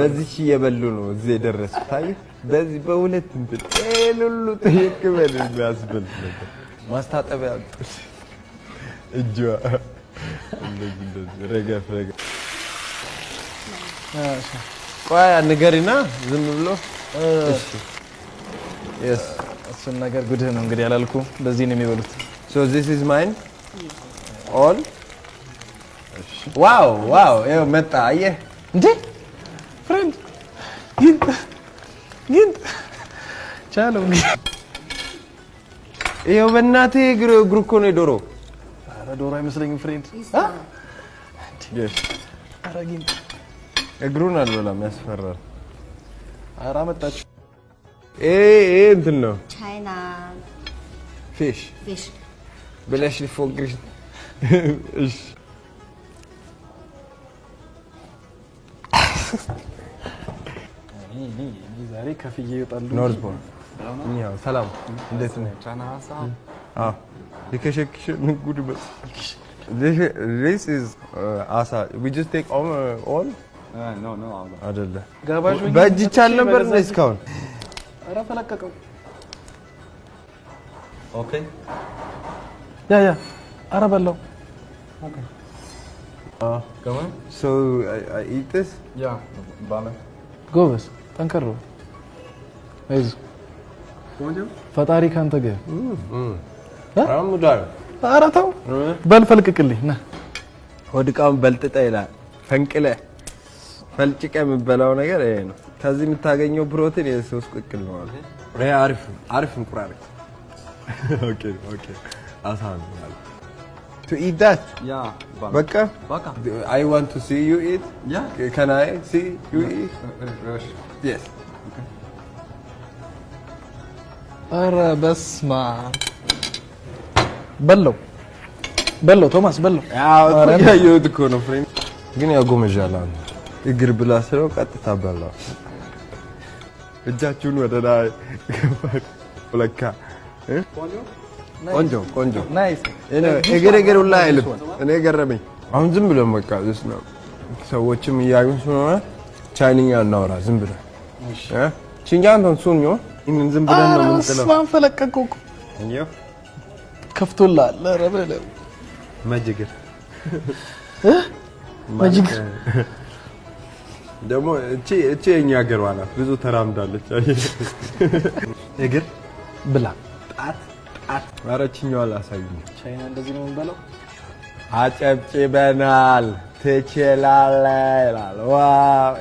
በዚህ እየበሉ ነው እዚህ የደረሱት። አይ በዚህ በሁለት እንትን ሁሉ ተየክበል የሚያስብል ነገር ማስታጠቢያ እጇ እንደዚህ ረገፍ ቆይ ንገሪና ዝም ብሎ እሺ yes እሱን ነገር ጉድህ ነው እንግዲህ ያላልኩ በዚህ ነው የሚበሉት so this is mine all wow wow ይኸው መጣ አየህ እንዴ ፍሬንድ ግን ቻለው ይኸው በእናቴ እግሩ እኮ ነው ዶሮ ኧረ ዶሮ አይመስለኝም ፍሬንድ yes ኧረ ግን እግሩን አልበላም ያስፈራል ኧረ መጣች እንትን ነው China fish بلاش الفوق ايش ዛሬ ከፍዬ ይወጣሉ ኖርዝቦን ያው ሰላም እንዴት ነህ ቻና ሀሳብ የከሸክሽ ንጉድ በስ this is asa we just take all no አይደለ ጋባዥ በእጅ ይቻል ነበር ነው እስካሁን ኧረ ፈለቀቀው okay ያ ኧረ በላው okay come on so I eat this yeah bana ጎበዝ ጠንከር አይዞህ ቆንጆ ፈጣሪ ካንተ ጋር አራሙዳር ኧረ ተው በል ፈልቅቅልኝ ና ወድቃውን በልጥጣ ይላል ፈንቅለ ፈልጭቀ የምበላው ነገር ይሄ ነው ከዚህ የምታገኘው ፕሮቲን የሶስት ቅቅል ነው አይደል ይሄ አሪፍ እንቁራሪት okay አሳን to eat that yeah baka I want to see you eat yeah can I see you eat yes okay ኧረ በስማ በለው ቶማስ በለው ያየሁት እኮ ነው ፍሬንድ ግን ያጎመዣል እግር ብላ ስለው ቀጥታ በላ እጃችሁን ወደ ላይ ለካ ቆንጆ ናይስ እግር ሁላ አይልም እኔ ገረመኝ አሁን ዝም ብሎ በቃ እሱ ነው ሰዎችም እያዩን ስለሆነ ቻይንኛ እናወራ ዝም ብሎ እሺ ቺንጃን ሱንዮ ኢንን ዝም ብለን ነው የምንጥለው ማን ፈለቀቀው እንዴ ከፍቶላል ኧረ በለው ማጅግር ደግሞ እቺ የኛ ሀገር ዋና ብዙ ተራምዳለች እግር ብላ ጣት አረችኛው አላሳዩኝ ቻይና እንደዚህ ነው የምንበላው አጨብጭበናል ትችላለህ ይላል ዋው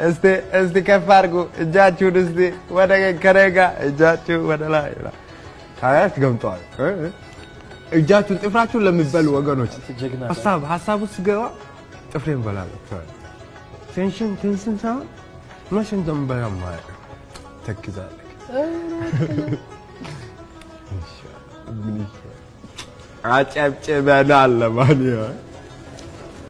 እስቲ ከፍ አድርጉ እጃችሁን እስቲ ወደ ከረጋ እጃችሁ ወደ ላይ ይላል ታያት ገምጧል እጃችሁን ጥፍራችሁን ለሚበሉ ወገኖች ሐሳቡ ሲገባ ጥፍሬን በላለሁ ቴንሽን ሳይሆን መሽን ደምበያ ማለት ተክዛለህ አጨብጭበናል ለማንኛውም